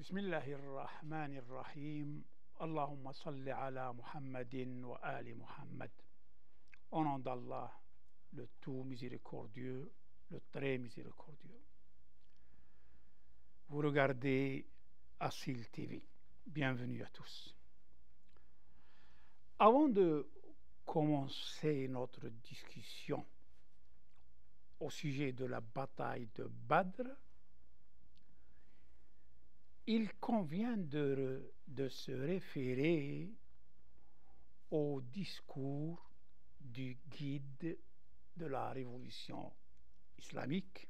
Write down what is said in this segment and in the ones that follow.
بسم الله الرحمن الرحيم. Allahumma salli ala Muhammadin wa ali Muhammad. Au nom d'Allah, le tout miséricordieux, le très miséricordieux. Vous regardez Asil TV. Bienvenue à tous. Avant de commencer notre discussion au sujet de la bataille de Badr, il convient de se référer au discours du guide de la révolution islamique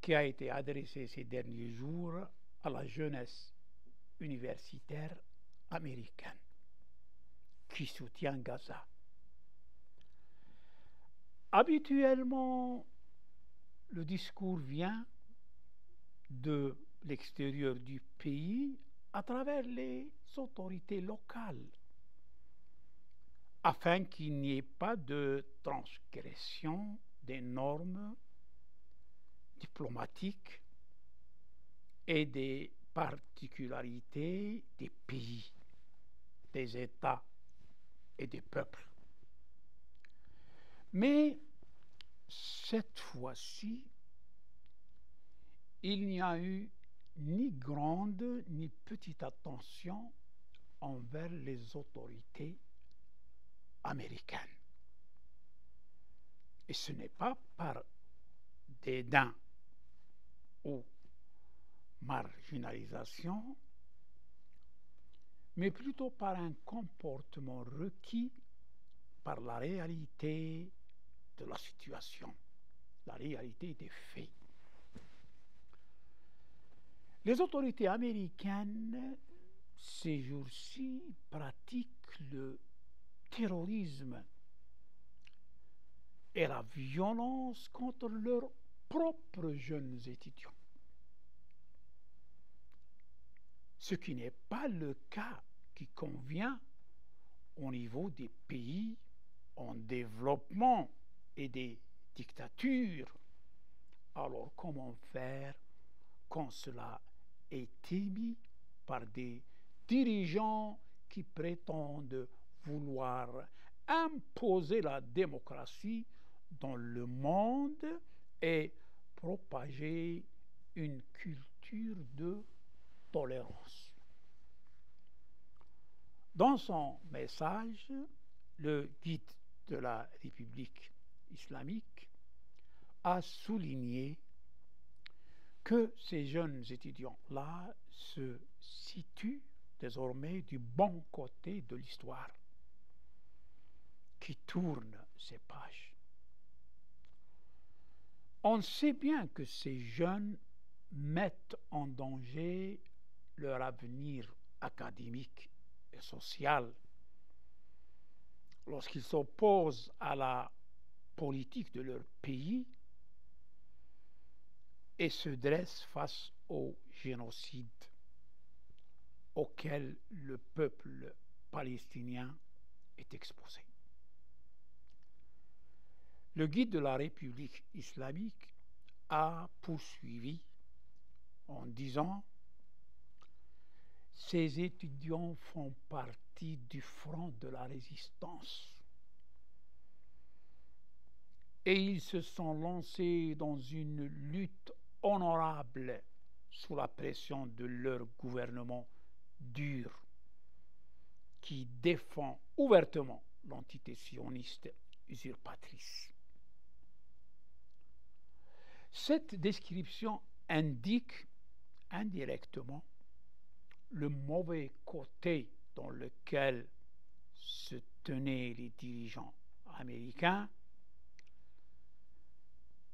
qui a été adressé ces derniers jours à la jeunesse universitaire américaine qui soutient Gaza. Habituellement, le discours vient de l'extérieur du pays à travers les autorités locales afin qu'il n'y ait pas de transgression des normes diplomatiques et des particularités des pays, des États et des peuples. Mais cette fois-ci, il n'y a eu ni grande ni petite attention envers les autorités américaines. Et ce n'est pas par dédain ou marginalisation, mais plutôt par un comportement requis par la réalité de la situation, la réalité des faits. Les autorités américaines, ces jours-ci, pratiquent le terrorisme et la violence contre leurs propres jeunes étudiants. Ce qui n'est pas le cas qui convient au niveau des pays en développement et des dictatures. Alors comment faire quand cela est émis par des dirigeants qui prétendent vouloir imposer la démocratie dans le monde et propager une culture de tolérance. Dans son message, le guide de la République islamique a souligné que ces jeunes étudiants-là se situent désormais du bon côté de l'histoire qui tourne ces pages. On sait bien que ces jeunes mettent en danger leur avenir académique et social lorsqu'ils s'opposent à la politique de leur pays et se dressent face au génocide auquel le peuple palestinien est exposé. Le guide de la République islamique a poursuivi en disant: ces étudiants font partie du front de la résistance et ils se sont lancés dans une lutte honorable sous la pression de leur gouvernement dur qui défend ouvertement l'entité sioniste usurpatrice. Cette description indique indirectement le mauvais côté dans lequel se tenaient les dirigeants américains,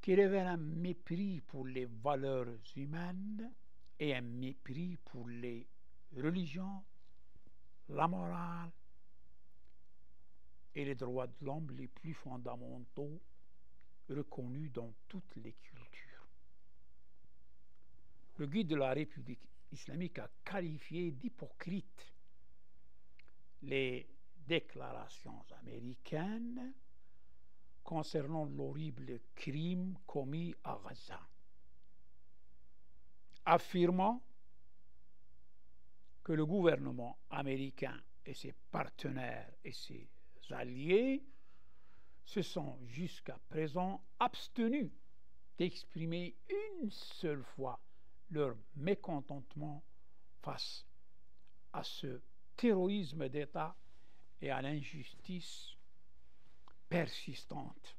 qui révèle un mépris pour les valeurs humaines et un mépris pour les religions, la morale et les droits de l'homme les plus fondamentaux reconnus dans toutes les cultures. Le guide de la République islamique a qualifié d'hypocrites les déclarations américaines concernant l'horrible crime commis à Gaza, affirmant que le gouvernement américain et ses partenaires et ses alliés se sont jusqu'à présent abstenus d'exprimer une seule fois leur mécontentement face à ce terrorisme d'État et à l'injustice persistante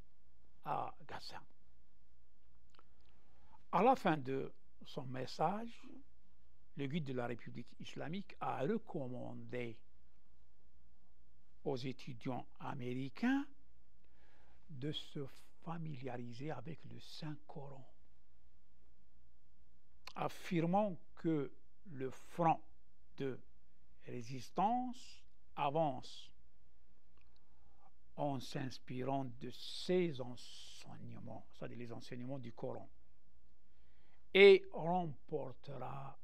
à Gaza. À la fin de son message, le guide de la République islamique a recommandé aux étudiants américains de se familiariser avec le Saint-Coran, affirmant que le front de résistance avance en s'inspirant de ces enseignements, c'est-à-dire les enseignements du Coran, et remportera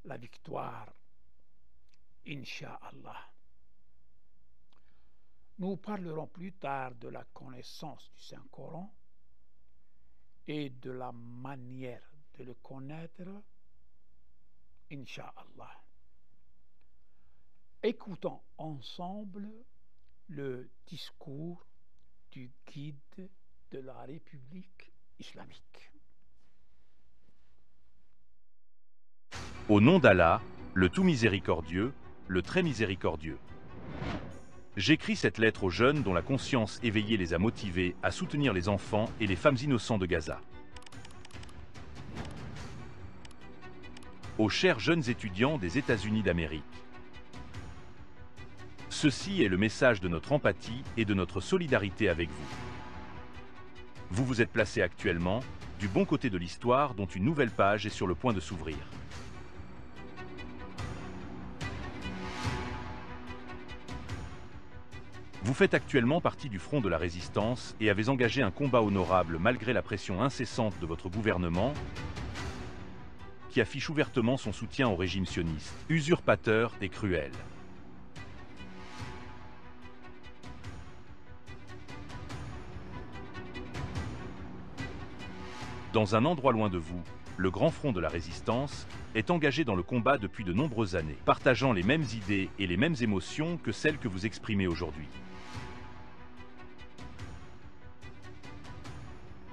la victoire, Inch'Allah. Nous parlerons plus tard de la connaissance du Saint-Coran et de la manière de le connaître, Inch'Allah. Écoutons ensemble le discours du guide de la République islamique. Au nom d'Allah, le tout miséricordieux, le très miséricordieux. J'écris cette lettre aux jeunes dont la conscience éveillée les a motivés à soutenir les enfants et les femmes innocents de Gaza. Aux chers jeunes étudiants des États-Unis d'Amérique. Ceci est le message de notre empathie et de notre solidarité avec vous. Vous vous êtes placés actuellement du bon côté de l'histoire dont une nouvelle page est sur le point de s'ouvrir. Vous faites actuellement partie du front de la résistance et avez engagé un combat honorable malgré la pression incessante de votre gouvernement qui affiche ouvertement son soutien au régime sioniste, usurpateur et cruel. Dans un endroit loin de vous, le grand front de la résistance est engagé dans le combat depuis de nombreuses années, partageant les mêmes idées et les mêmes émotions que celles que vous exprimez aujourd'hui.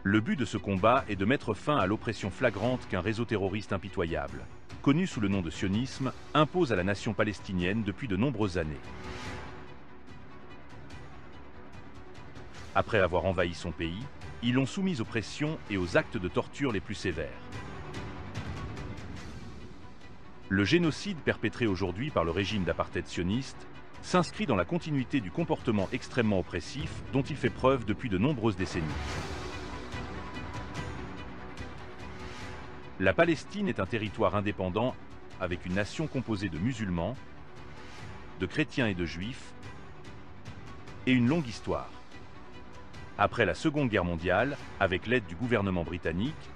Le but de ce combat est de mettre fin à l'oppression flagrante qu'un réseau terroriste impitoyable, connu sous le nom de sionisme, impose à la nation palestinienne depuis de nombreuses années. Après avoir envahi son pays, ils l'ont soumise aux pressions et aux actes de torture les plus sévères. Le génocide perpétré aujourd'hui par le régime d'apartheid sioniste s'inscrit dans la continuité du comportement extrêmement oppressif dont il fait preuve depuis de nombreuses décennies. La Palestine est un territoire indépendant avec une nation composée de musulmans, de chrétiens et de juifs, et une longue histoire. Après la Seconde Guerre mondiale, avec l'aide du gouvernement britannique,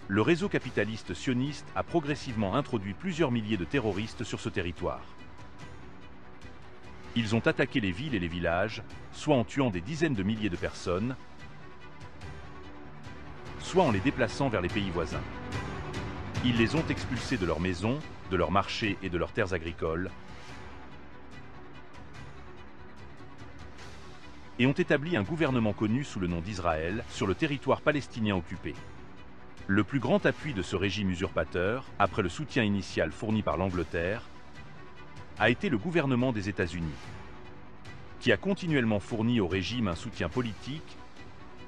le réseau capitaliste sioniste a progressivement introduit plusieurs milliers de terroristes sur ce territoire. Ils ont attaqué les villes et les villages, soit en tuant des dizaines de milliers de personnes, soit en les déplaçant vers les pays voisins. Ils les ont expulsés de leurs maisons, de leurs marchés et de leurs terres agricoles, et ont établi un gouvernement connu sous le nom d'Israël sur le territoire palestinien occupé. Le plus grand appui de ce régime usurpateur, après le soutien initial fourni par l'Angleterre, a été le gouvernement des États-Unis, qui a continuellement fourni au régime un soutien politique,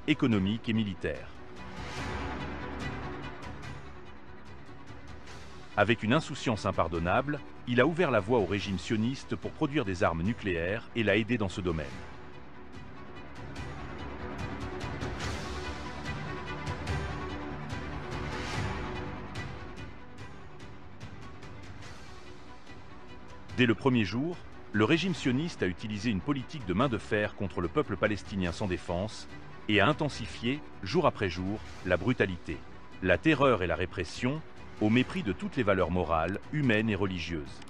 économique et militaire. Avec une insouciance impardonnable, il a ouvert la voie au régime sioniste pour produire des armes nucléaires et l'a aidé dans ce domaine. Dès le premier jour, le régime sioniste a utilisé une politique de main de fer contre le peuple palestinien sans défense et a intensifié, jour après jour, la brutalité, la terreur et la répression, au mépris de toutes les valeurs morales, humaines et religieuses.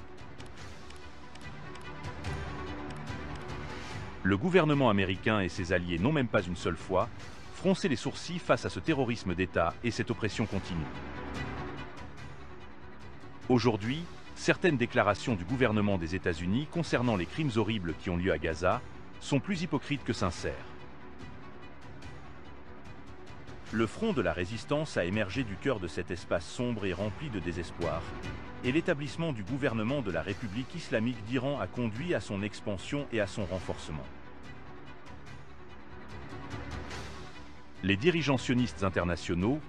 Le gouvernement américain et ses alliés n'ont même pas une seule fois froncé les sourcils face à ce terrorisme d'État et cette oppression continue. Aujourd'hui, certaines déclarations du gouvernement des États-Unis concernant les crimes horribles qui ont lieu à Gaza sont plus hypocrites que sincères. Le front de la résistance a émergé du cœur de cet espace sombre et rempli de désespoir, et l'établissement du gouvernement de la République islamique d'Iran a conduit à son expansion et à son renforcement. Les dirigeants sionistes internationaux,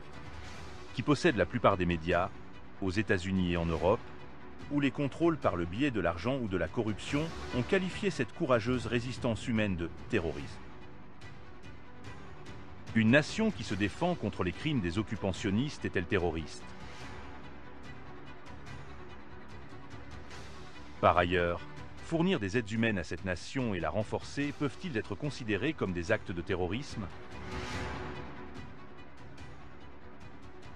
qui possèdent la plupart des médias, aux États-Unis et en Europe, ou les contrôlent par le biais de l'argent ou de la corruption, ont qualifié cette courageuse résistance humaine de terrorisme. Une nation qui se défend contre les crimes des occupants sionistes est-elle terroriste? Par ailleurs, fournir des aides humaines à cette nation et la renforcer peuvent-ils être considérés comme des actes de terrorisme?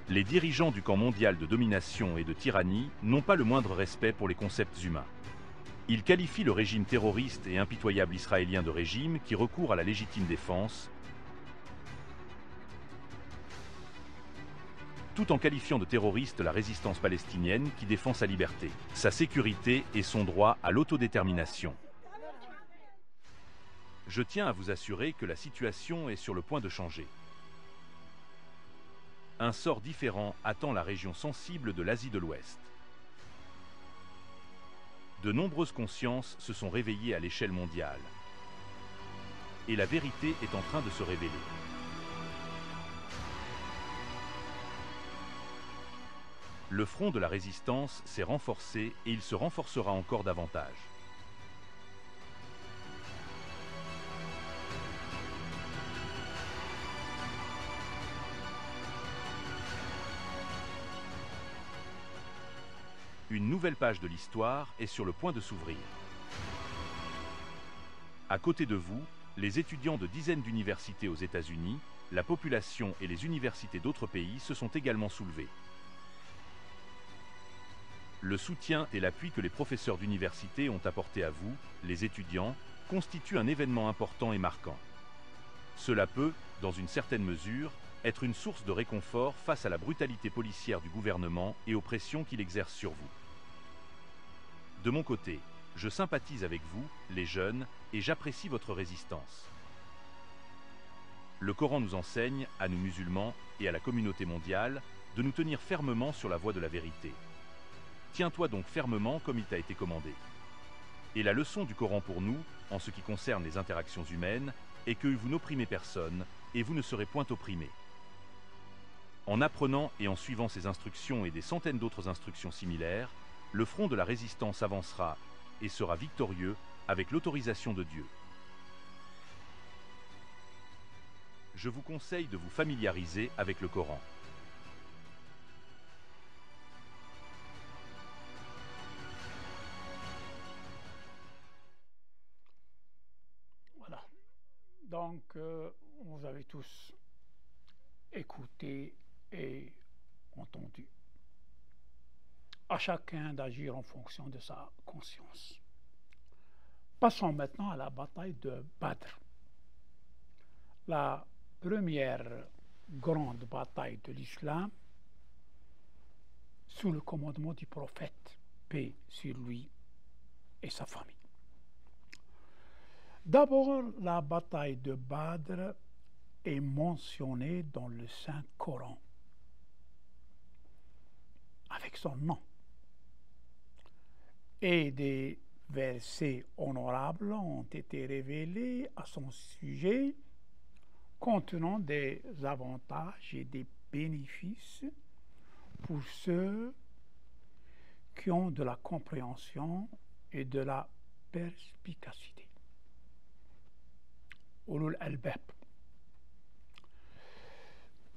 Les dirigeants du camp mondial de domination et de tyrannie n'ont pas le moindre respect pour les concepts humains. Ils qualifient le régime terroriste et impitoyable israélien de régime qui recourt à la légitime défense, tout en qualifiant de terroriste la résistance palestinienne qui défend sa liberté, sa sécurité et son droit à l'autodétermination. Je tiens à vous assurer que la situation est sur le point de changer. Un sort différent attend la région sensible de l'Asie de l'Ouest. De nombreuses consciences se sont réveillées à l'échelle mondiale. Et la vérité est en train de se révéler. Le front de la résistance s'est renforcé et il se renforcera encore davantage. Une nouvelle page de l'histoire est sur le point de s'ouvrir. À côté de vous, les étudiants de dizaines d'universités aux États-Unis, la population et les universités d'autres pays se sont également soulevés. Le soutien et l'appui que les professeurs d'université ont apporté à vous, les étudiants, constitue un événement important et marquant. Cela peut, dans une certaine mesure, être une source de réconfort face à la brutalité policière du gouvernement et aux pressions qu'il exerce sur vous. De mon côté, je sympathise avec vous, les jeunes, et j'apprécie votre résistance. Le Coran nous enseigne, à nous musulmans et à la communauté mondiale, de nous tenir fermement sur la voie de la vérité. Tiens-toi donc fermement comme il t'a été commandé. Et la leçon du Coran pour nous, en ce qui concerne les interactions humaines, est que vous n'opprimez personne et vous ne serez point opprimés. En apprenant et en suivant ces instructions et des centaines d'autres instructions similaires, le front de la résistance avancera et sera victorieux avec l'autorisation de Dieu. Je vous conseille de vous familiariser avec le Coran. Voilà. Donc, vous avez tous écouté et entendu. À chacun d'agir en fonction de sa conscience. Passons maintenant à la bataille de Badr. La première grande bataille de l'islam sous le commandement du prophète, paix sur lui et sa famille. D'abord, la bataille de Badr est mentionnée dans le Saint-Coran avec son nom. Et des versets honorables ont été révélés à son sujet, contenant des avantages et des bénéfices pour ceux qui ont de la compréhension et de la perspicacité. Ulul albab.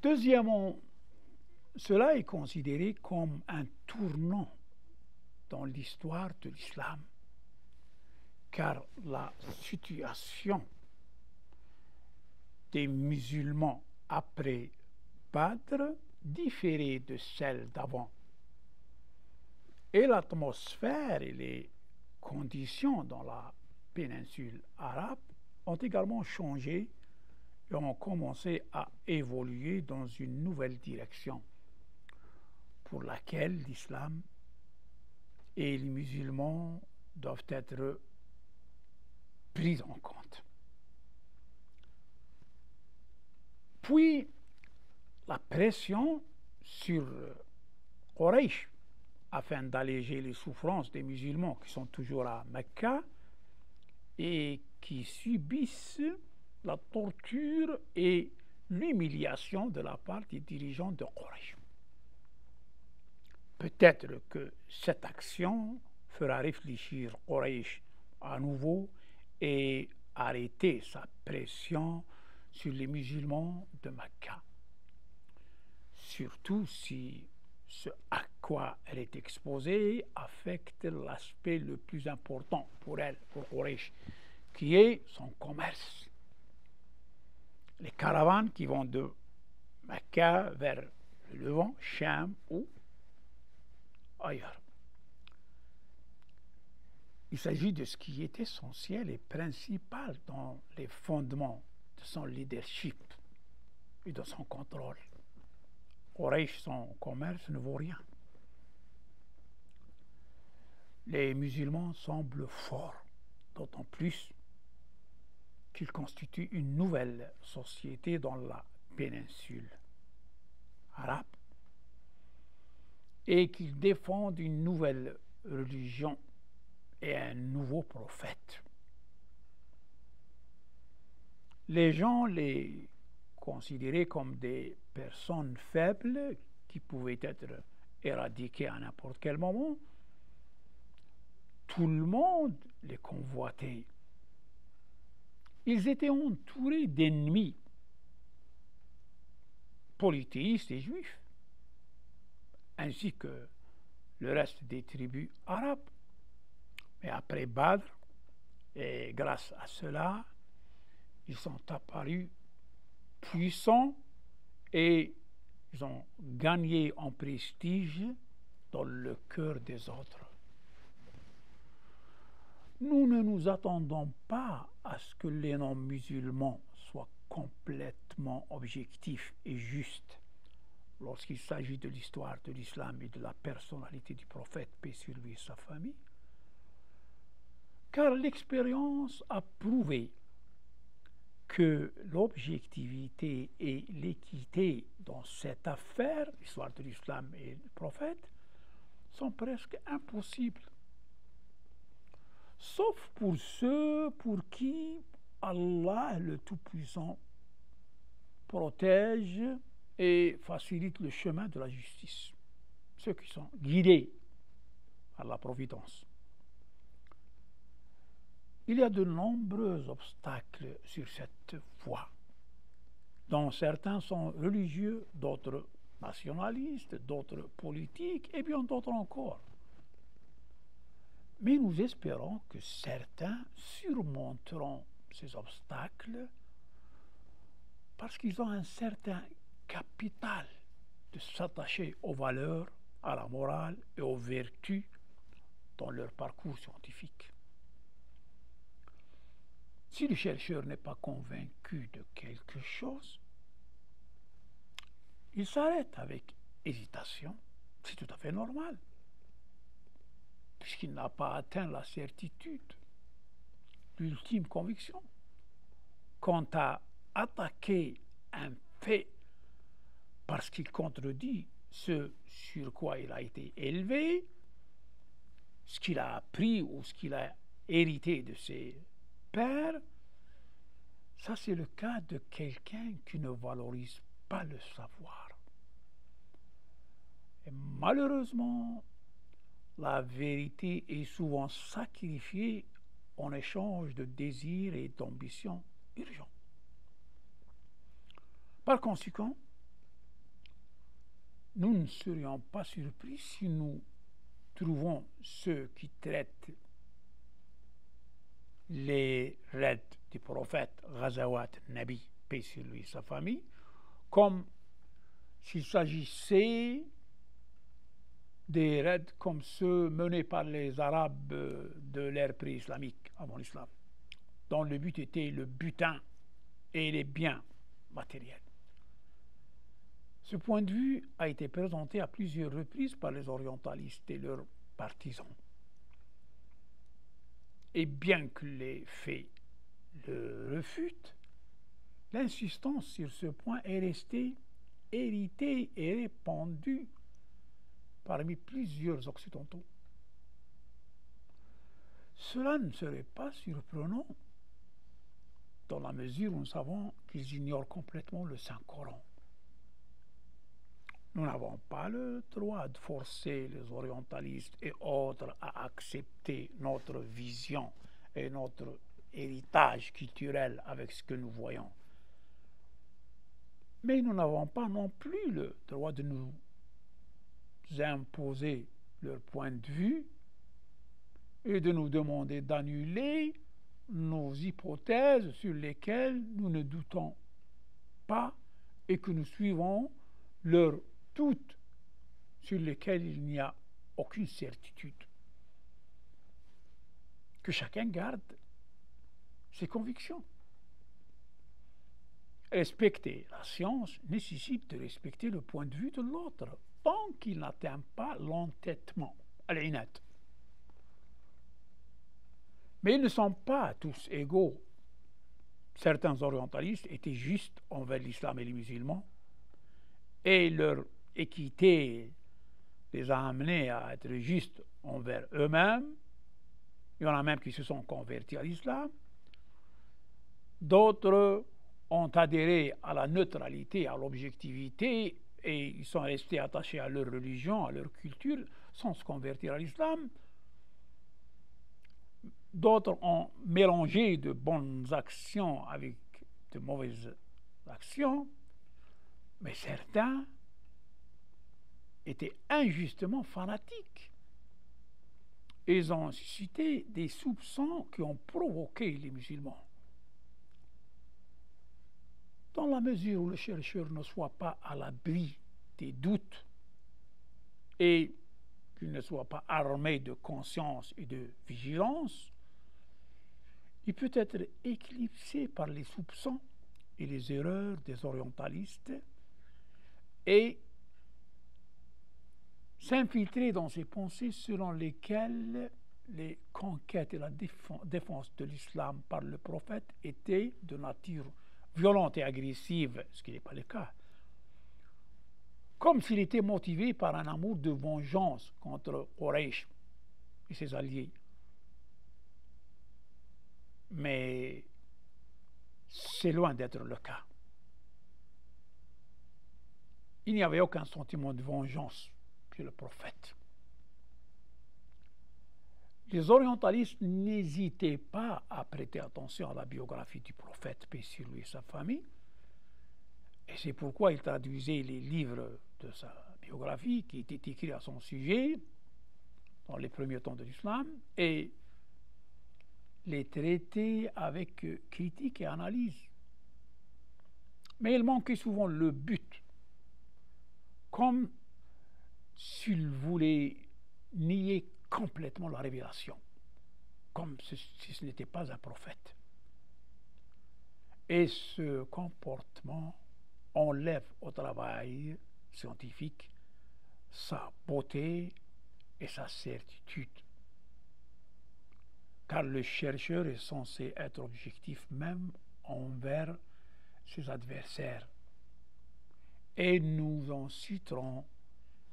Deuxièmement, cela est considéré comme un tournant dans l'histoire de l'islam, car la situation des musulmans après Badr différait de celle d'avant. Et l'atmosphère et les conditions dans la péninsule arabe ont également changé et ont commencé à évoluer dans une nouvelle direction pour laquelle l'islam et les musulmans doivent être pris en compte. Puis, la pression sur Quraysh afin d'alléger les souffrances des musulmans qui sont toujours à Mecca et qui subissent la torture et l'humiliation de la part des dirigeants de Quraysh. Peut-être que cette action fera réfléchir Quraysh à nouveau et arrêter sa pression sur les musulmans de Mecca. Surtout si ce à quoi elle est exposée affecte l'aspect le plus important pour elle, pour Quraysh, qui est son commerce. Les caravanes qui vont de Mecca vers le Levant, Cham ou ailleurs. Il s'agit de ce qui est essentiel et principal dans les fondements de son leadership et de son contrôle. Quraysh, son commerce ne vaut rien. Les musulmans semblent forts, d'autant plus qu'ils constituent une nouvelle société dans la péninsule arabe et qu'ils défendent une nouvelle religion et un nouveau prophète. Les gens les considéraient comme des personnes faibles qui pouvaient être éradiquées à n'importe quel moment. Tout le monde les convoitait. Ils étaient entourés d'ennemis polythéistes et juifs, ainsi que le reste des tribus arabes. Mais après Badr, et grâce à cela, ils sont apparus puissants et ils ont gagné en prestige dans le cœur des autres. Nous ne nous attendons pas à ce que les non-musulmans soient complètement objectifs et justes lorsqu'il s'agit de l'histoire de l'islam et de la personnalité du prophète, paix sur lui et sa famille, car l'expérience a prouvé que l'objectivité et l'équité dans cette affaire, l'histoire de l'islam et le prophète, sont presque impossibles. Sauf pour ceux pour qui Allah, le Tout-Puissant, protège et facilite le chemin de la justice. Ceux qui sont guidés par la providence. Il y a de nombreux obstacles sur cette voie, dont certains sont religieux, d'autres nationalistes, d'autres politiques et bien d'autres encore. Mais nous espérons que certains surmonteront ces obstacles parce qu'ils ont un certain capital de s'attacher aux valeurs, à la morale et aux vertus dans leur parcours scientifique. Si le chercheur n'est pas convaincu de quelque chose, il s'arrête avec hésitation. C'est tout à fait normal, puisqu'il n'a pas atteint la certitude, l'ultime conviction. Quant à attaquer un fait parce qu'il contredit ce sur quoi il a été élevé, ce qu'il a appris ou ce qu'il a hérité de ses pères, ça c'est le cas de quelqu'un qui ne valorise pas le savoir. Et malheureusement, la vérité est souvent sacrifiée en échange de désirs et d'ambitions urgents. Par conséquent, nous ne serions pas surpris si nous trouvons ceux qui traitent les raids du prophète Ghazawat Nabi, paix sur lui et sa famille, comme s'il s'agissait des raids comme ceux menés par les Arabes de l'ère pré-islamique avant l'islam, dont le but était le butin et les biens matériels. Ce point de vue a été présenté à plusieurs reprises par les orientalistes et leurs partisans. Et bien que les faits le refutent, l'insistance sur ce point est restée héritée et répandue parmi plusieurs Occidentaux. Cela ne serait pas surprenant dans la mesure où nous savons qu'ils ignorent complètement le Saint-Coran. Nous n'avons pas le droit de forcer les orientalistes et autres à accepter notre vision et notre héritage culturel avec ce que nous voyons. Mais nous n'avons pas non plus le droit de nous imposer leur point de vue et de nous demander d'annuler nos hypothèses sur lesquelles nous ne doutons pas et que nous suivons leurs doutes sur lesquels il n'y a aucune certitude. Que chacun garde ses convictions. Respecter la science nécessite de respecter le point de vue de l'autre, tant qu'il n'atteint pas l'entêtement, al-inat. Mais ils ne sont pas tous égaux. Certains orientalistes étaient justes envers l'islam et les musulmans, et leur équité les a amenés à être justes envers eux-mêmes. Il y en a même qui se sont convertis à l'islam. D'autres ont adhéré à la neutralité, à l'objectivité, et ils sont restés attachés à leur religion, à leur culture, sans se convertir à l'islam. D'autres ont mélangé de bonnes actions avec de mauvaises actions, mais certains étaient injustement fanatiques. Ils ont suscité des soupçons qui ont provoqué les musulmans. Dans la mesure où le chercheur ne soit pas à l'abri des doutes et qu'il ne soit pas armé de conscience et de vigilance, il peut être éclipsé par les soupçons et les erreurs des orientalistes et s'infiltrer dans ces pensées selon lesquelles les conquêtes et la défense de l'islam par le prophète étaient de nature violente et agressive, ce qui n'est pas le cas, comme s'il était motivé par un amour de vengeance contre Quraysh et ses alliés. Mais c'est loin d'être le cas. Il n'y avait aucun sentiment de vengeance chez le prophète. Les orientalistes n'hésitaient pas à prêter attention à la biographie du prophète, paix sur lui et sa famille, et c'est pourquoi ils traduisaient les livres de sa biographie qui étaient écrits à son sujet dans les premiers temps de l'islam, et les traiter avec critique et analyse. Mais il manquait souvent le but, comme s'il voulait nier complètement la révélation, comme si ce n'était pas un prophète. Et ce comportement enlève au travail scientifique sa beauté et sa certitude. Car le chercheur est censé être objectif même envers ses adversaires. Et nous en citerons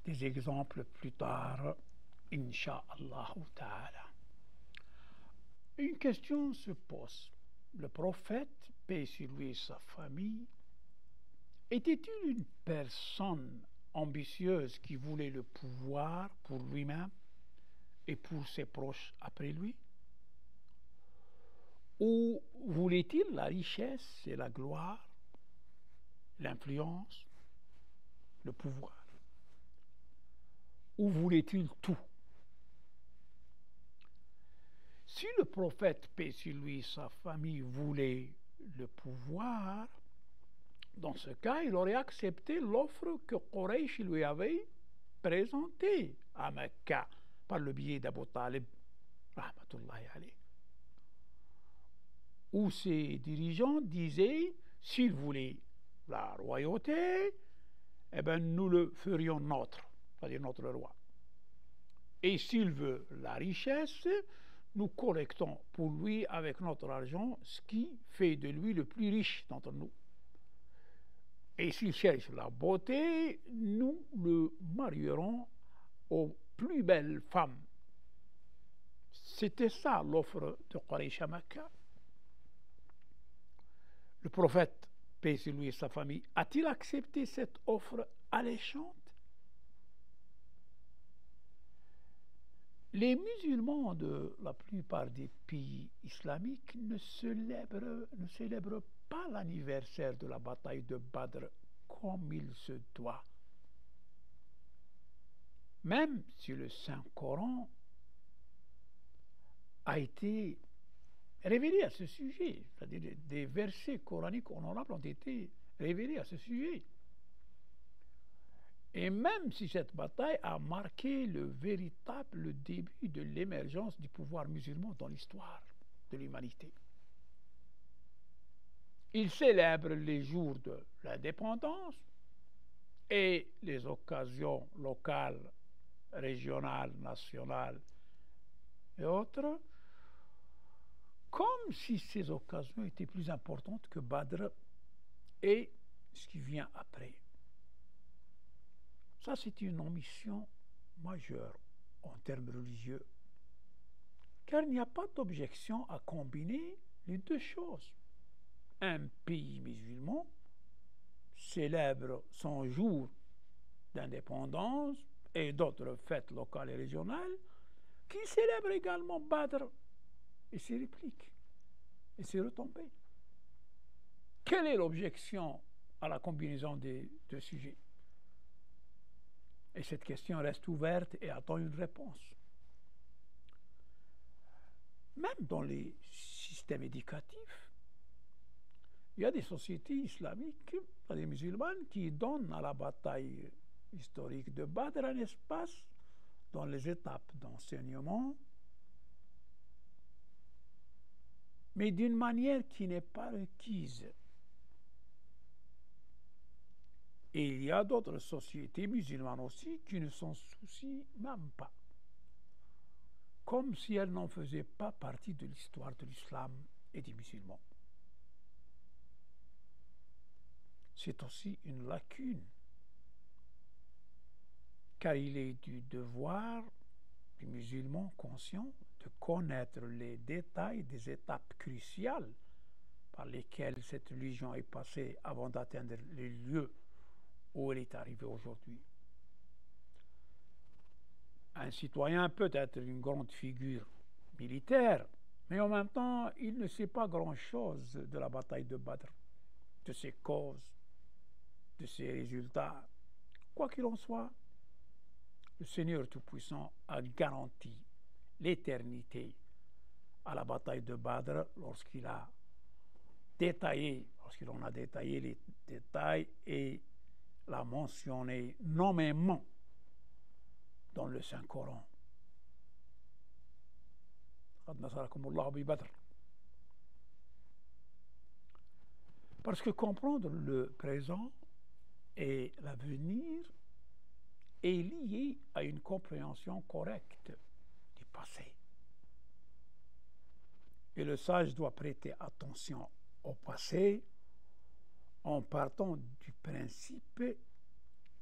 des exemples plus tard, Inch'Allah ta'ala. Une question se pose. Le prophète, paix sur lui et sa famille, était-il une personne ambitieuse qui voulait le pouvoir pour lui-même et pour ses proches après lui? Ou voulait-il la richesse et la gloire, l'influence, le pouvoir? Ou voulait-il tout? Si le prophète, paix sur lui et sa famille, voulait le pouvoir, dans ce cas, il aurait accepté l'offre que Quraysh lui avait présentée à Mecca par le biais d'Abu Talib, rahmatullahi alayh, où ses dirigeants disaient, s'il voulait la royauté, eh bien, nous le ferions notre, c'est-à-dire notre roi. Et s'il veut la richesse, nous collectons pour lui avec notre argent ce qui fait de lui le plus riche d'entre nous. Et s'il cherche la beauté, nous le marierons aux plus belles femmes. C'était ça l'offre de Quraysh à Mecca. Le prophète, paix sur lui et sa famille, a-t-il accepté cette offre alléchante? Les musulmans de la plupart des pays islamiques ne célèbrent pas l'anniversaire de la bataille de Badr comme il se doit. Même si le Saint-Coran a été révélé à ce sujet, c'est-à-dire des versets coraniques honorables ont été révélés à ce sujet. Et même si cette bataille a marqué le véritable début de l'émergence du pouvoir musulman dans l'histoire de l'humanité. Il célèbre les jours de l'indépendance et les occasions locales, régionales, nationales et autres, comme si ces occasions étaient plus importantes que Badr et ce qui vient après. Ça, c'est une omission majeure en termes religieux, car il n'y a pas d'objection à combiner les deux choses. Un pays musulman célèbre son jour d'indépendance et d'autres fêtes locales et régionales qui célèbrent également Badr et ses répliques et ses retombées. Quelle est l'objection à la combinaison des deux sujets? Et cette question reste ouverte et attend une réponse. Même dans les systèmes éducatifs, il y a des sociétés islamiques, des musulmanes, qui donnent à la bataille historique de Badr un espace dans les étapes d'enseignement, mais d'une manière qui n'est pas requise. Et il y a d'autres sociétés musulmanes aussi qui ne s'en soucient même pas, comme si elles n'en faisaient pas partie de l'histoire de l'islam et des musulmans. C'est aussi une lacune, car il est du devoir du musulman conscient de connaître les détails des étapes cruciales par lesquelles cette religion est passée avant d'atteindre les lieux où elle est arrivée aujourd'hui. Un citoyen peut être une grande figure militaire, mais en même temps, il ne sait pas grand-chose de la bataille de Badr, de ses causes, de ses résultats. Quoi qu'il en soit, le Seigneur Tout-Puissant a garanti l'éternité à la bataille de Badr lorsqu'il en a détaillé les détails et l'a mentionné nommément dans le Saint-Coran. Parce que comprendre le présent et l'avenir est lié à une compréhension correcte du passé. Et le sage doit prêter attention au passé en partant du principe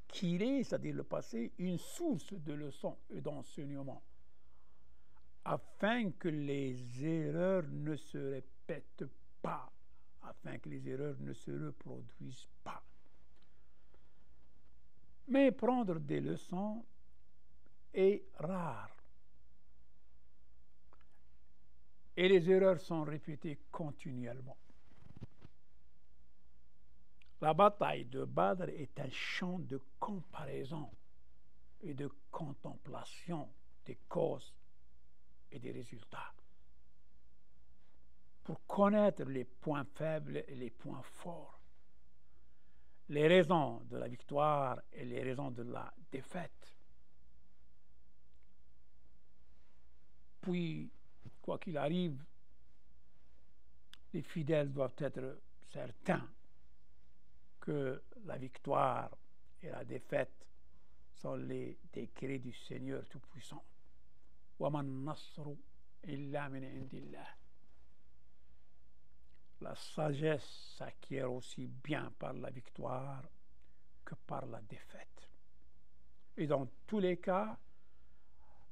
qu'il est, c'est-à-dire le passé, une source de leçons et d'enseignements, afin que les erreurs ne se répètent pas, afin que les erreurs ne se reproduisent pas. Mais prendre des leçons est rare. Et les erreurs sont répétées continuellement. La bataille de Badr est un champ de comparaison et de contemplation des causes et des résultats, pour connaître les points faibles et les points forts, les raisons de la victoire et les raisons de la défaite. Puis, quoi qu'il arrive, les fidèles doivent être certains que la victoire et la défaite sont les décrets du Seigneur Tout-Puissant. وَمَا النَّصْرُ illa min indillah. La sagesse s'acquiert aussi bien par la victoire que par la défaite. Et dans tous les cas,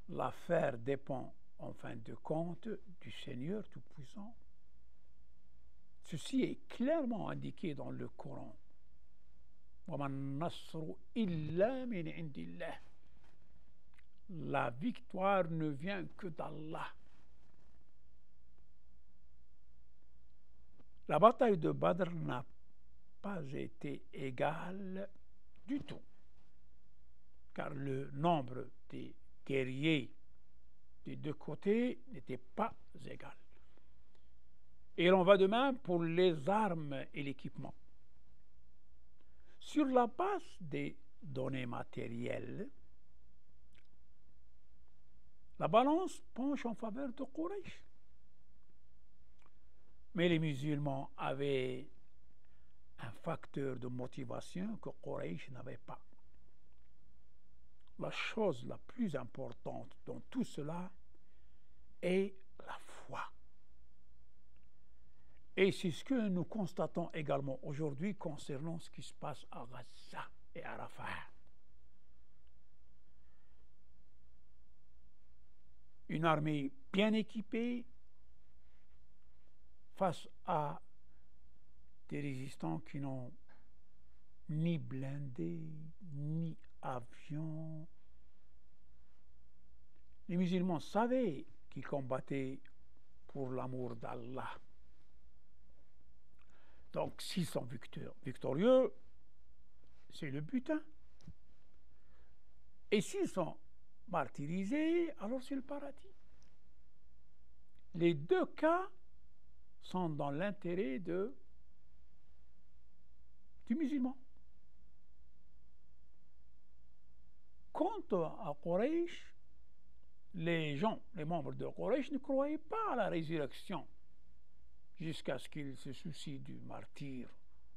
l'affaire dépend en fin de compte du Seigneur Tout-Puissant. Ceci est clairement indiqué dans le Coran. La victoire ne vient que d'Allah. La bataille de Badr n'a pas été égale du tout, car le nombre des guerriers des deux côtés n'était pas égal. Et il en va de même pour les armes et l'équipement. Sur la base des données matérielles, la balance penche en faveur de Quraysh. Mais les musulmans avaient un facteur de motivation que Quraysh n'avait pas. La chose la plus importante dans tout cela est la foi. Et c'est ce que nous constatons également aujourd'hui concernant ce qui se passe à Gaza et à Rafah. Une armée bien équipée face à des résistants qui n'ont ni blindés, ni avions. Les musulmans savaient qu'ils combattaient pour l'amour d'Allah. Donc, s'ils sont victorieux, c'est le butin. Et s'ils sont martyrisés, alors c'est le paradis. Les deux cas sont dans l'intérêt du musulman. Quant à Quraysh, les membres de Quraysh ne croyaient pas à la résurrection jusqu'à ce qu'ils se soucient du martyr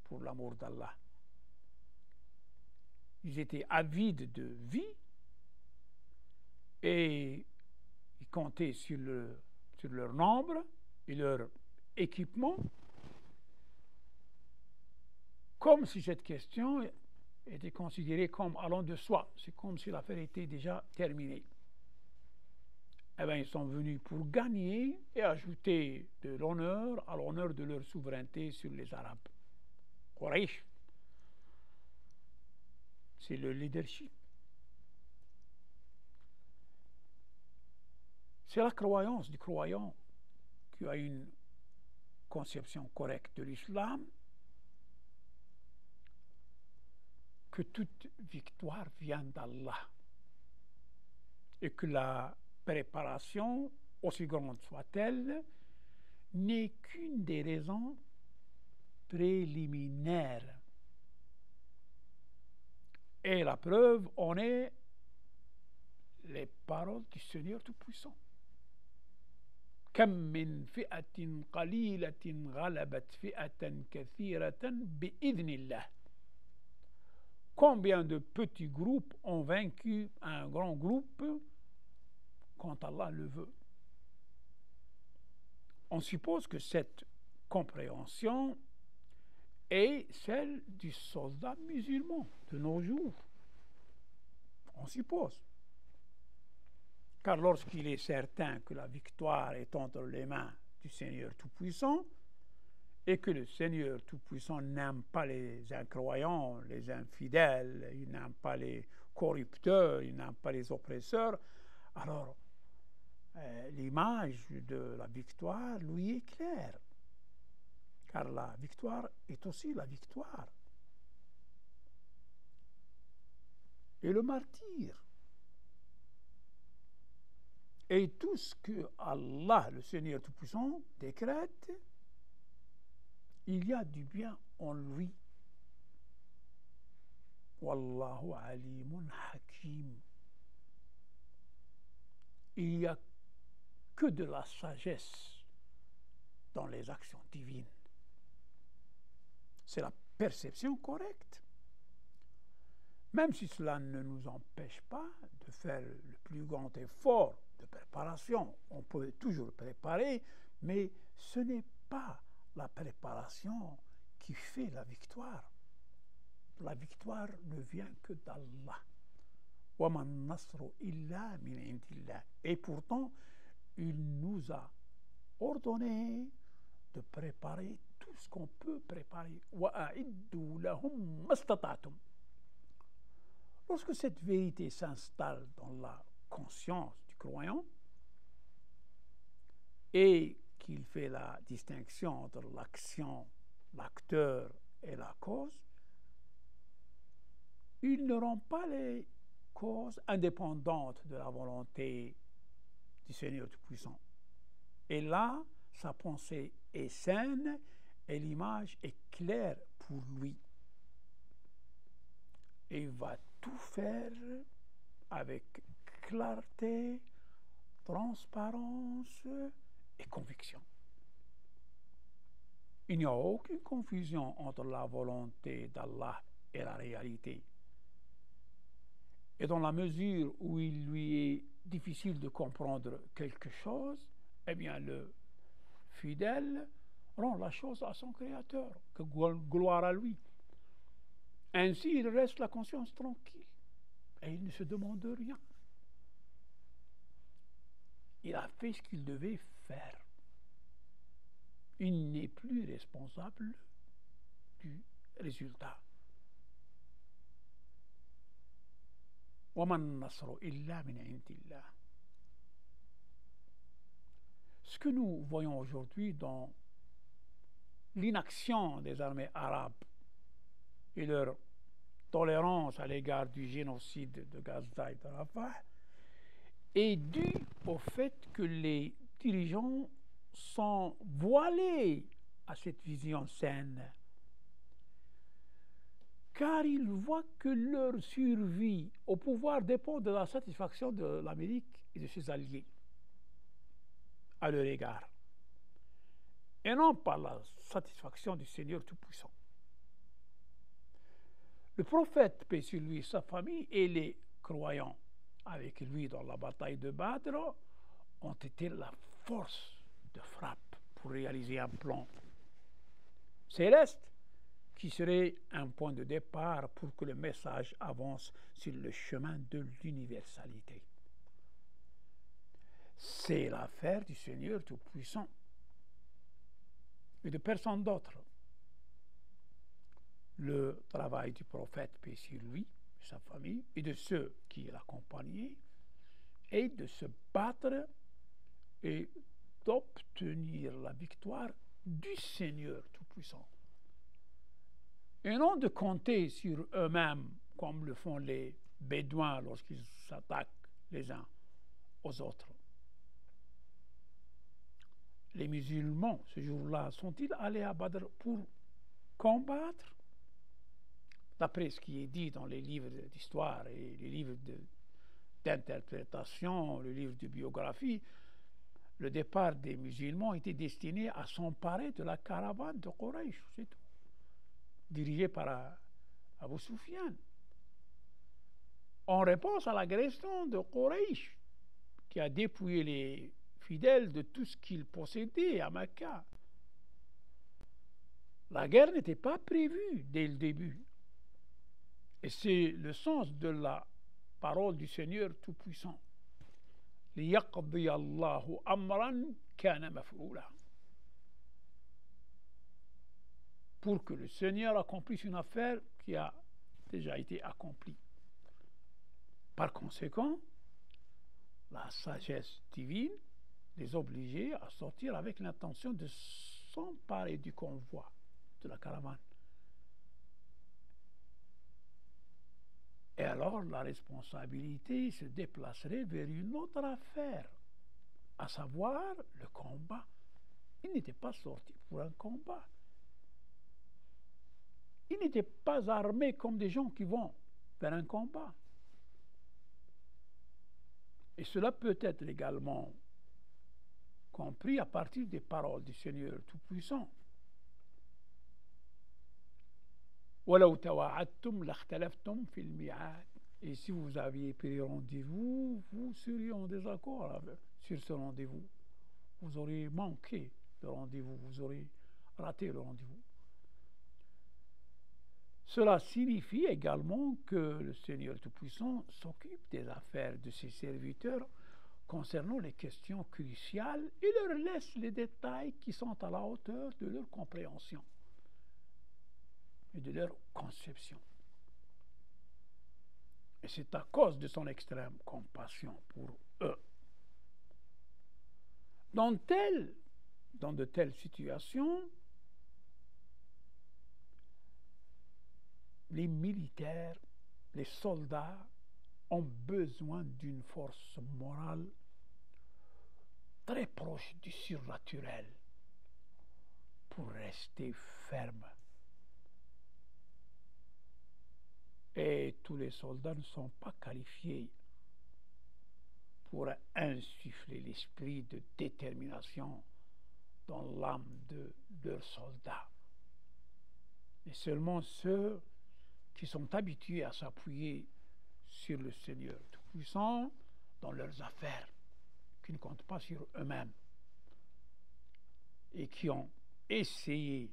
pour l'amour d'Allah. Ils étaient avides de vie et ils comptaient sur leur nombre et leur équipement, comme si cette question était considérée comme allant de soi. C'est comme si l'affaire était déjà terminée. Eh bien, ils sont venus pour gagner et ajouter de l'honneur à l'honneur de leur souveraineté sur les Arabes. Quraysh, c'est le leadership. C'est la croyance du croyant qui a une conception correcte de l'islam, que toute victoire vient d'Allah et que la préparation, aussi grande soit-elle, n'est qu'une des raisons préliminaires. Et la preuve en est les paroles du Seigneur Tout-Puissant. كم من فئة قليلة غلبت فئة كثيرة بإذن الله. Combien de petits groupes ont vaincu un grand groupe quand Allah le veut? On suppose que cette compréhension est celle du soldat musulman de nos jours. On suppose. Car lorsqu'il est certain que la victoire est entre les mains du Seigneur Tout-Puissant et que le Seigneur Tout-Puissant n'aime pas les incroyants, les infidèles, il n'aime pas les corrupteurs, il n'aime pas les oppresseurs, alors l'image de la victoire lui est claire. Car la victoire est aussi la victoire. Et le martyr. Et tout ce que Allah, le Seigneur Tout-Puissant, décrète, il y a du bien en lui. Wallahu alimun hakim. Il n'y a que de la sagesse dans les actions divines. C'est la perception correcte. Même si cela ne nous empêche pas de faire le plus grand effort de préparation. On peut toujours préparer, mais ce n'est pas la préparation qui fait la victoire. La victoire ne vient que d'Allah. Et pourtant, il nous a ordonné de préparer tout ce qu'on peut préparer. Lorsque cette vérité s'installe dans la conscience du croyant et qu'il fait la distinction entre l'action, l'acteur et la cause, il ne rend pas les causes indépendantes de la volonté du Seigneur Tout-Puissant. Et là, sa pensée est saine et l'image est claire pour lui. Et il va tout faire avec clarté, transparence et conviction. Il n'y a aucune confusion entre la volonté d'Allah et la réalité. Et dans la mesure où il lui est difficile de comprendre quelque chose, eh bien le fidèle rend la chose à son Créateur, que gloire à lui. Ainsi, il reste la conscience tranquille et il ne se demande rien. Il a fait ce qu'il devait faire. Il n'est plus responsable du résultat. Ce que nous voyons aujourd'hui dans l'inaction des armées arabes et leur tolérance à l'égard du génocide de Gaza et de Rafah est dû au fait que les dirigeants sont voilés à cette vision saine, car ils voient que leur survie au pouvoir dépend de la satisfaction de l'Amérique et de ses alliés à leur égard, et non pas la satisfaction du Seigneur Tout-Puissant. Le prophète, paix sur lui, sa famille et les croyants avec lui dans la bataille de Badr ont été la force de frappe pour réaliser un plan céleste qui serait un point de départ pour que le message avance sur le chemin de l'universalité. C'est l'affaire du Seigneur Tout-Puissant et de personne d'autre. Le travail du prophète, paix sur lui, sa famille, et de ceux qui l'accompagnaient, est de se battre et d'obtenir la victoire du Seigneur Tout-Puissant. Et non de compter sur eux-mêmes, comme le font les Bédouins lorsqu'ils s'attaquent les uns aux autres. Les musulmans, ce jour-là, sont-ils allés à Badr pour combattre? D'après ce qui est dit dans les livres d'histoire et les livres d'interprétation, les livres de biographie, le départ des musulmans était destiné à s'emparer de la caravane de Quraysh, c'est tout, dirigée par Abu Sufyan, en réponse à l'agression de Quraysh, qui a dépouillé les fidèles de tout ce qu'ils possédaient à Mecca. La guerre n'était pas prévue dès le début. Et c'est le sens de la parole du Seigneur Tout-Puissant. لِيَقْضِيَ اللَّهُ أَمْرًا كَانَ مَفْعُولًا. Pour que le Seigneur accomplisse une affaire qui a déjà été accomplie. Par conséquent, la sagesse divine les obligeait à sortir avec l'intention de s'emparer du convoi, de la caravane. Et alors la responsabilité se déplacerait vers une autre affaire, à savoir le combat. Ils n'étaient pas sortis pour un combat. Ils n'étaient pas armés comme des gens qui vont vers un combat. Et cela peut être également compris à partir des paroles du Seigneur Tout-Puissant. وَلَوْ تَوَاعَدْتُمْ لَاخْتَلَفْتُمْ فِي الْمِيعَادِ. Et si vous aviez pris rendez-vous, vous seriez en désaccord sur ce rendez-vous. Vous auriez manqué le rendez-vous, vous auriez raté le rendez-vous. Cela signifie également que le Seigneur Tout-Puissant s'occupe des affaires de ses serviteurs concernant les questions cruciales et leur laisse les détails qui sont à la hauteur de leur compréhension et de leur conception. Et c'est à cause de son extrême compassion pour eux. Dans de telles situations, les militaires, les soldats ont besoin d'une force morale très proche du surnaturel pour rester ferme. Et tous les soldats ne sont pas qualifiés pour insuffler l'esprit de détermination dans l'âme de leurs soldats. Mais seulement ceux qui sont habitués à s'appuyer sur le Seigneur Tout-Puissant dans leurs affaires, qui ne comptent pas sur eux-mêmes et qui ont essayé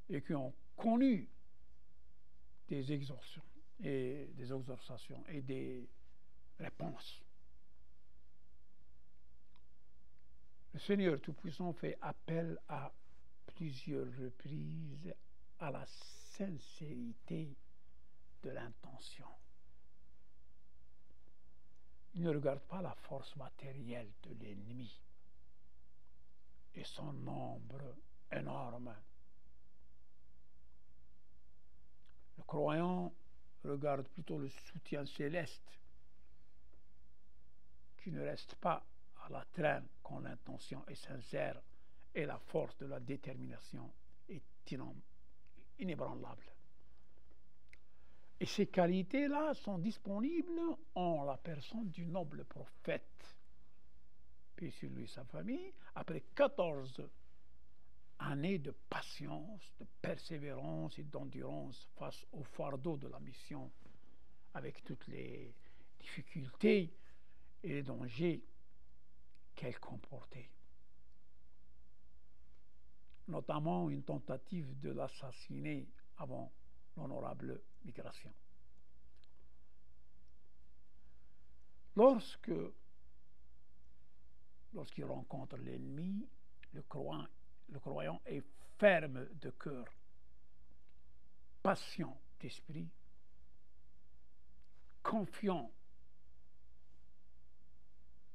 et qui ont connu des exhortations et des réponses. Le Seigneur Tout-Puissant fait appel à plusieurs reprises à la sincérité de l'intention. Il ne regarde pas la force matérielle de l'ennemi et son nombre énorme. Le croyant regarde plutôt le soutien céleste qui ne reste pas à la traîne quand l'intention est sincère et la force de la détermination est inébranlable. Et ces qualités-là sont disponibles en la personne du noble prophète, puis sur lui et sa famille, après 14 années de patience, de persévérance et d'endurance face au fardeau de la mission, avec toutes les difficultés et les dangers qu'elle comportait. Notamment une tentative de l'assassiner avant l'honorable migration. Lorsqu'il rencontre l'ennemi, le croyant est ferme de cœur, patient d'esprit, confiant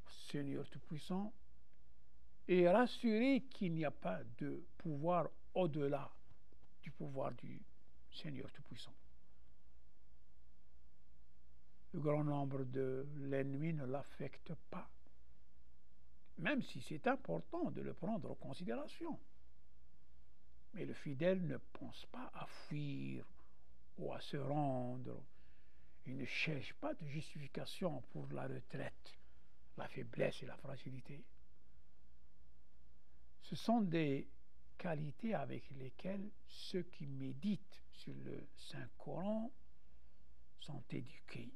au Seigneur Tout-Puissant et rassuré qu'il n'y a pas de pouvoir au-delà du pouvoir du Seigneur Tout-Puissant. Le grand nombre de l'ennemi ne l'affecte pas, même si c'est important de le prendre en considération. Mais le fidèle ne pense pas à fuir ou à se rendre. Il ne cherche pas de justification pour la retraite, la faiblesse et la fragilité. Ce sont des qualités avec lesquelles ceux qui méditent sur le Saint-Coran sont éduqués.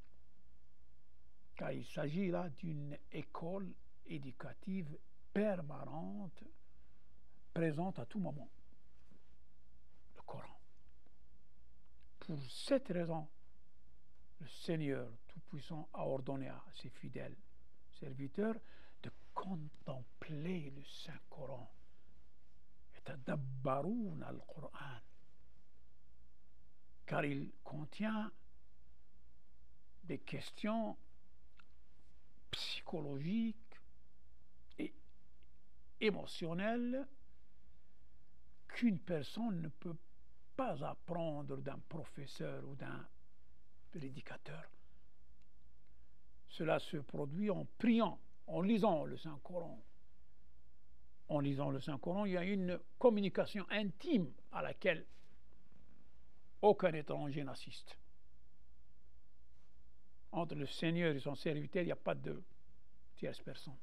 Car il s'agit là d'une école éducative permanente, présente à tout moment. Le Coran. Pour cette raison, le Seigneur Tout-Puissant a ordonné à ses fidèles serviteurs de contempler le Saint-Coran. Yatadabbarouna al-Qur'an, car il contient des questions psychologiques et émotionnelles qu'une personne ne peut pas apprendre d'un professeur ou d'un prédicateur. Cela se produit en priant, en lisant le Saint-Coran. En lisant le Saint-Coran, il y a une communication intime à laquelle aucun étranger n'assiste. Entre le Seigneur et son serviteur, il n'y a pas de tierce personne.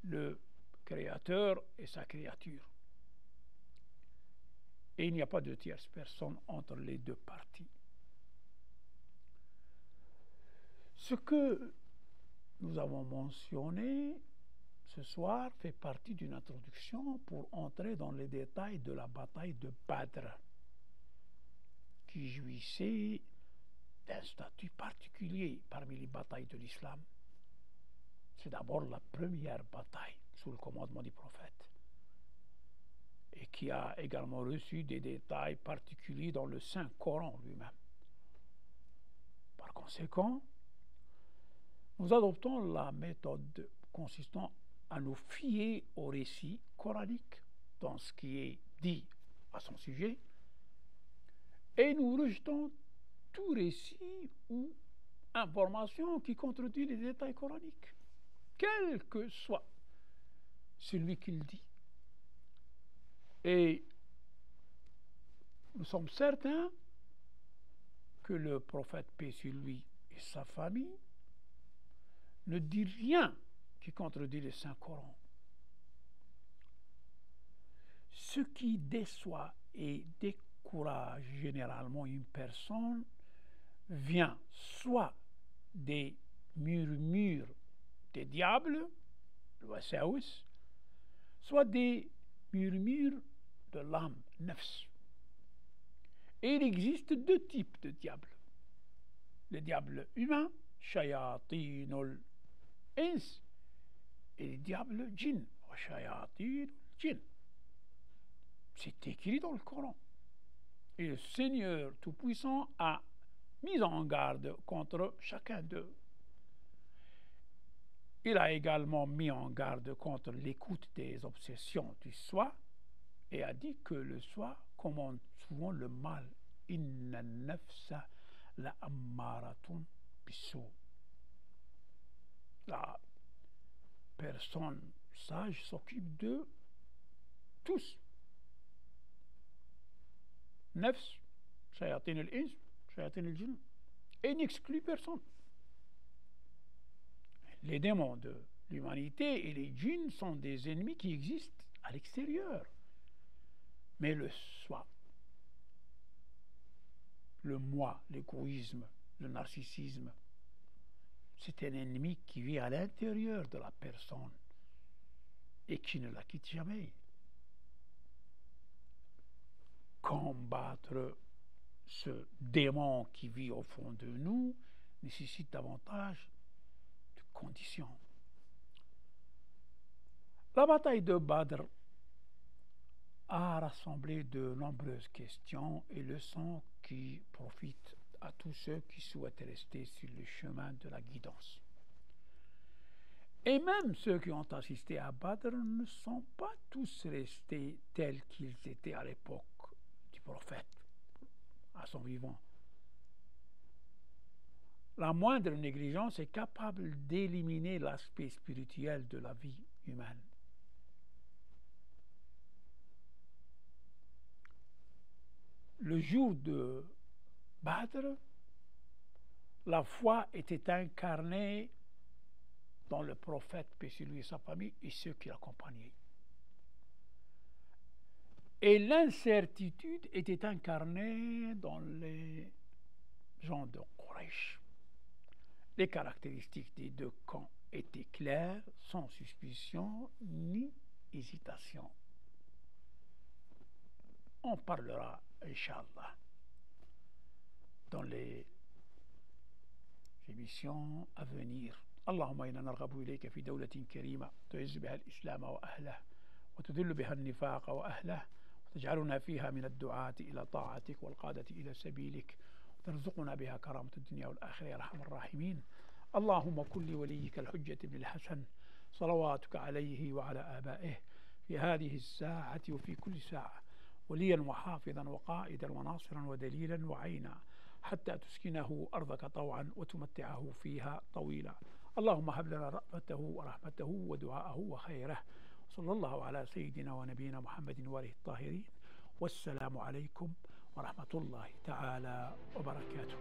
Le Créateur et sa créature. Et il n'y a pas de tierce personne entre les deux parties. Ce que nous avons mentionné ce soir fait partie d'une introduction pour entrer dans les détails de la bataille de Badr, qui jouissait d'un statut particulier parmi les batailles de l'islam. C'est d'abord la première bataille sous le commandement du prophète et qui a également reçu des détails particuliers dans le Saint-Coran lui-même. Par conséquent, nous adoptons la méthode consistant à nous fier au récit coranique dans ce qui est dit à son sujet et nous rejetons tout récit ou information qui contredit les détails coraniques, quel que soit celui qui le dit. Et nous sommes certains que le prophète, paix sur lui, et sa famille ne dit rien qui contredit le Saint-Coran. Ce qui déçoit et décourage généralement une personne vient soit des murmures des diables, le wasawis, soit des murmures de l'âme, nafs. Et il existe deux types de diables. Le diable humain, shayatinul ins, et le diable djinn, shayatinul djinn. C'est écrit dans le Coran. Et le Seigneur Tout-Puissant a mis en garde contre chacun d'eux. Il a également mis en garde contre l'écoute des obsessions du soi et a dit que le soi commande souvent le mal. Inna nafsa la ammaratun bisu. La personne sage s'occupe de tous. Nafs, shayatin al-ins, shayatin al-jinn, et n'exclut personne. Les démons de l'humanité et les djinns sont des ennemis qui existent à l'extérieur. Mais le soi, le moi, l'égoïsme, le narcissisme, c'est un ennemi qui vit à l'intérieur de la personne et qui ne la quitte jamais. Combattre ce démon qui vit au fond de nous nécessite davantage de conditions. La bataille de Badr a rassemblé de nombreuses questions et leçons qui profitent à tous ceux qui souhaitent rester sur le chemin de la guidance. Et même ceux qui ont assisté à Badr ne sont pas tous restés tels qu'ils étaient à l'époque du prophète, à son vivant. La moindre négligence est capable d'éliminer l'aspect spirituel de la vie humaine. Le jour de Badr, la foi était incarnée dans le prophète, paix sur lui et sa famille, et ceux qui l'accompagnaient. Et l'incertitude était incarnée dans les gens de Quraysh. Les caractéristiques des deux camps étaient claires, sans suspicion ni hésitation. On parlera, Inch'Allah, dans les émissions à venir. اللهم إنا نرغب إليك في دولة كريمة تعز بها الإسلام وأهله وتذل بها النفاق وأهله وتجعلنا فيها من الدعاة إلى طاعتك والقادة إلى سبيلك وترزقنا بها كرامة الدنيا والآخرة يا أرحم الراحمين. اللهم كن لوليك الحجة بن الحسن صلواتك عليه وعلى آبائه في هذه الساعة وفي كل ساعة وليا وحافظا وقائدا وناصرا ودليلا وعينا حتى تسكنه أرضك طوعا وتمتعه فيها طويلا. اللهم هب لنا رأفته ورحمته ودعاءه وخيره. صلى الله على سيدنا ونبينا محمد وآله الطاهرين. والسلام عليكم ورحمة الله تعالى وبركاته.